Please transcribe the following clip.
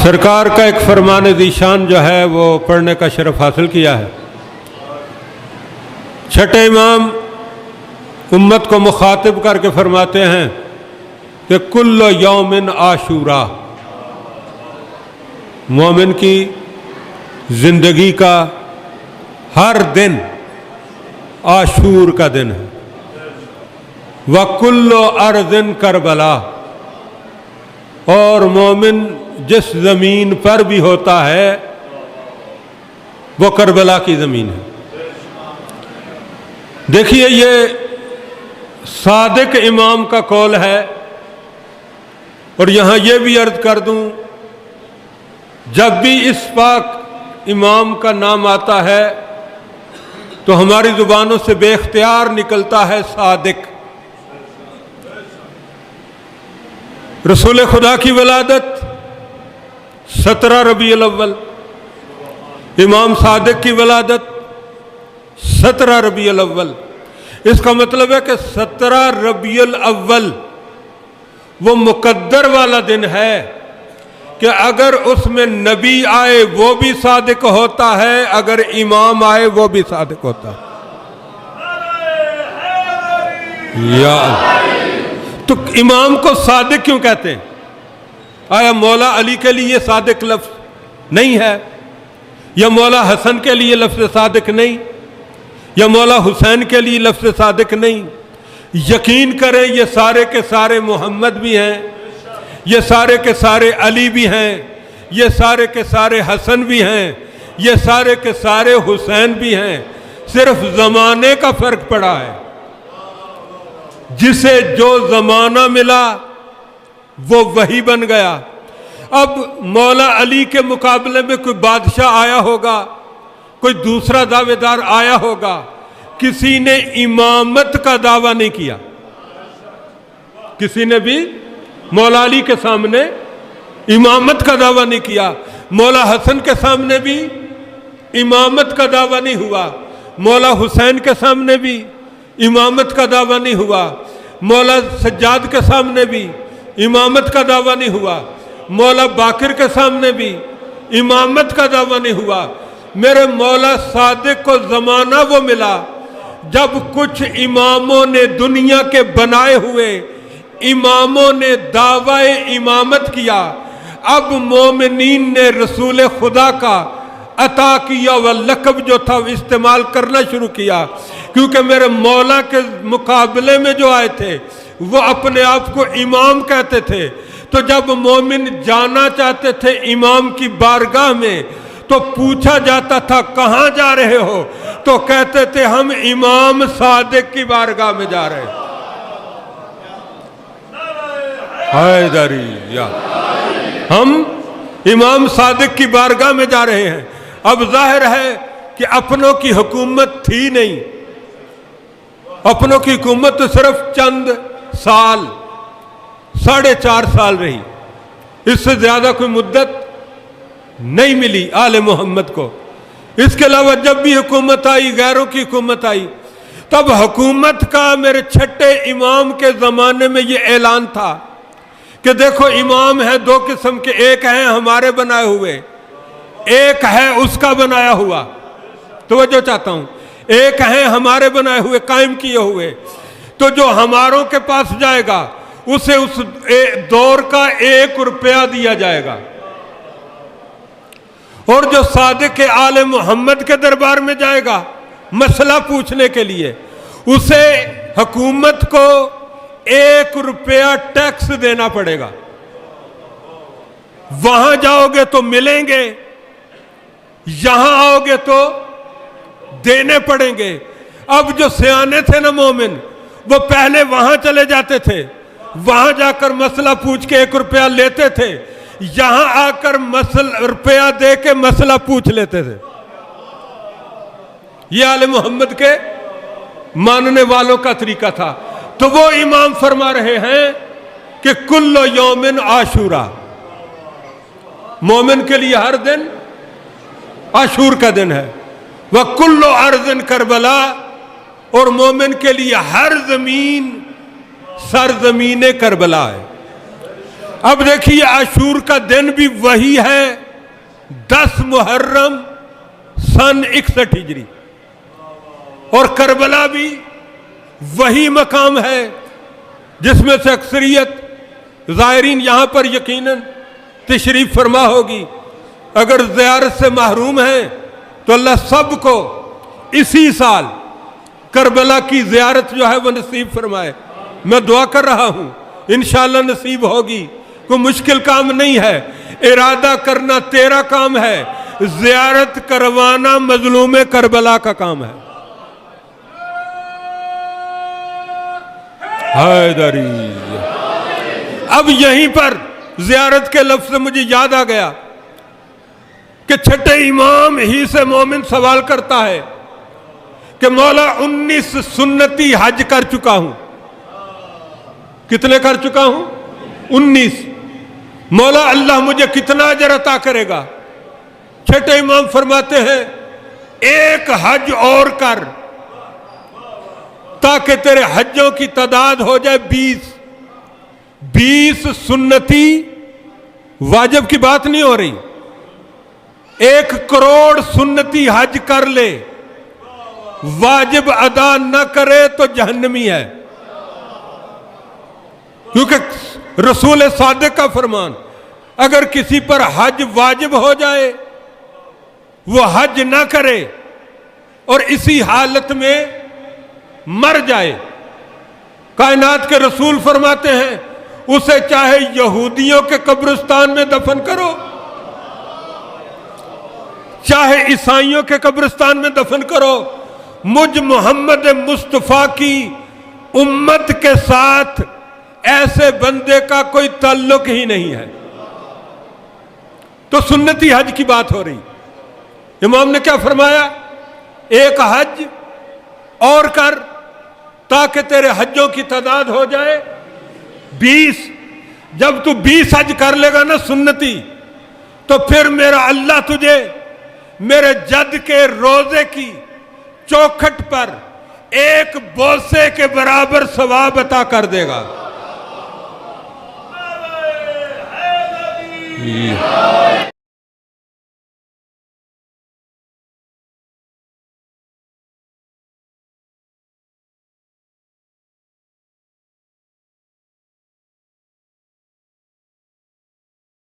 سرکار کا ایک فرمان ذیشان جو ہے وہ پڑھنے کا شرف حاصل کیا ہے۔ چھٹے امام امت کو مخاطب کر کے فرماتے ہیں کہ کل یوم عاشورا، مومن کی زندگی کا ہر دن عاشور کا دن ہے۔ وَكُلُّ أَرْضٍ کربلا، اور مومن جس زمین پر بھی ہوتا ہے وہ کربلا کی زمین ہے۔ دیکھیے یہ صادق امام کا قول ہے، اور یہاں یہ بھی عرض کر دوں، جب بھی اس پاک امام کا نام آتا ہے تو ہماری زبانوں سے بے اختیار نکلتا ہے صادق۔ رسول خدا کی ولادت 17 ربیع الاول، امام صادق کی ولادت 17 ربیع الاول۔ اس کا مطلب ہے کہ 17 ربیع الاول وہ مقدر والا دن ہے کہ اگر اس میں نبی آئے وہ بھی صادق ہوتا ہے، اگر امام آئے وہ بھی صادق ہوتا ہے۔ یا تو امام کو صادق کیوں کہتے ہیں؟ آیا مولا علی کے لیے صادق لفظ نہیں ہے، یا مولا حسن کے لیے لفظ صادق نہیں، یا مولا حسین کے لیے لفظ صادق نہیں؟ یقین کریں یہ سارے کے سارے محمد بھی ہیں، یہ سارے کے سارے علی بھی ہیں، یہ سارے کے سارے حسن بھی ہیں، یہ سارے کے سارے حسین بھی ہیں، صرف زمانے کا فرق پڑا ہے۔ جسے جو زمانہ ملا وہ وہی بن گیا۔ اب مولا علی کے مقابلے میں کوئی بادشاہ آیا ہوگا، کوئی دوسرا دعوے دار آیا ہوگا، کسی نے امامت کا دعویٰ نہیں کیا۔ کسی نے بھی مولا علی کے سامنے امامت کا دعویٰ نہیں کیا، مولا حسن کے سامنے بھی امامت کا دعویٰ نہیں ہوا، مولا حسین کے سامنے بھی امامت کا دعویٰ نہیں ہوا، مولا سجاد کے سامنے بھی امامت کا دعویٰ نہیں ہوا، مولا باقر کے سامنے بھی امامت کا دعویٰ نہیں ہوا۔ میرے مولا صادق کو زمانہ وہ ملا جب کچھ اماموں نے دنیا کے بنائے ہوئے اماموں نے دعوی امامت کیا، اب مومنین نے رسول خدا کا عطا کیا و لقب جو تھا استعمال کرنا شروع کیا، کیونکہ میرے مولا کے مقابلے میں جو آئے تھے وہ اپنے آپ کو امام کہتے تھے۔ تو جب مومن جانا چاہتے تھے امام کی بارگاہ میں تو پوچھا جاتا تھا کہاں جا رہے ہو، تو کہتے تھے ہم امام صادق کی بارگاہ میں جا رہے ہیں۔ حیدری، ہم امام صادق کی بارگاہ میں جا رہے ہیں۔ اب ظاہر ہے کہ اپنوں کی حکومت تھی نہیں، اپنوں کی حکومت تو صرف چند سال، 4.5 سال رہی، اس سے زیادہ کوئی مدت نہیں ملی آل محمد کو۔ اس کے علاوہ جب بھی حکومت آئی، غیروں کی حکومت آئی، تب حکومت کا میرے چھٹے امام کے زمانے میں یہ اعلان تھا کہ دیکھو امام ہے 2 قسم کے، ایک ہیں ہمارے بنائے ہوئے، ایک ہے اس کا بنایا ہوا۔ توجہ چاہتا ہوں، ایک ہیں ہمارے بنائے ہوئے، قائم کیے ہوئے، تو جو ہماروں کے پاس جائے گا اسے اس دور کا 1 روپیہ دیا جائے گا، اور جو صادق آل محمد کے دربار میں جائے گا مسئلہ پوچھنے کے لیے، اسے حکومت کو 1 روپیہ ٹیکس دینا پڑے گا۔ وہاں جاؤ گے تو ملیں گے، یہاں آؤ گے تو دینے پڑیں گے۔ اب جو سیانے تھے نا مومن، وہ پہلے وہاں چلے جاتے تھے، وہاں جا کر مسئلہ پوچھ کے 1 روپیہ لیتے تھے، یہاں آ کر روپیہ دے کے مسئلہ پوچھ لیتے تھے۔ یہ آل محمد کے ماننے والوں کا طریقہ تھا۔ تو وہ امام فرما رہے ہیں کہ کل یوم عاشورا، مومن کے لیے ہر دن عاشور کا دن ہے۔ وَكُلُّ أَرْضٍ کربلا، اور مومن کے لیے ہر زمین سرزمین کربلا ہے۔ اب دیکھیے عاشور کا دن بھی وہی ہے 10 محرم سن 61 ہجری، اور کربلا بھی وہی مقام ہے جس میں سے اکثریت زائرین یہاں پر یقیناً تشریف فرما ہوگی۔ اگر زیارت سے محروم ہیں تو اللہ سب کو اسی سال کربلا کی زیارت جو ہے وہ نصیب فرمائے۔ میں دعا کر رہا ہوں انشاءاللہ نصیب ہوگی، کوئی مشکل کام نہیں ہے، ارادہ کرنا تیرا کام ہے، زیارت کروانا مظلوم کربلا کا کام ہے۔ حیدری۔ اب یہیں پر زیارت کے لفظ سے مجھے یاد آ گیا کہ چھٹے امام ہی سے مومن سوال کرتا ہے کہ مولا 19 سنتی حج کر چکا ہوں۔ کتنے کر چکا ہوں؟ 19۔ مولا اللہ مجھے کتنا اجر عطا کرے گا؟ چھٹے امام فرماتے ہیں ایک حج اور کر تاکہ تیرے حجوں کی تعداد ہو جائے 20۔ 20 سنتی واجب کی بات نہیں ہو رہی، 1 کروڑ سنتی حج کر لے، واجب ادا نہ کرے تو جہنمی ہے، کیونکہ رسول صادق کا فرمان اگر کسی پر حج واجب ہو جائے وہ حج نہ کرے اور اسی حالت میں مر جائے، کائنات کے رسول فرماتے ہیں اسے چاہے یہودیوں کے قبرستان میں دفن کرو، چاہے عیسائیوں کے قبرستان میں دفن کرو، مجھ محمد مصطفیٰ کی امت کے ساتھ ایسے بندے کا کوئی تعلق ہی نہیں ہے۔ تو سنتی حج کی بات ہو رہی، امام نے کیا فرمایا؟ 1 حج اور کر تاکہ تیرے حجوں کی تعداد ہو جائے 20۔ جب تو 20 حج کر لے گا نا سنتی، تو پھر میرا اللہ تجھے میرے جد کے روزے کی چوکھٹ پر 1 بوسے کے برابر ثواب عطا کر دے گا۔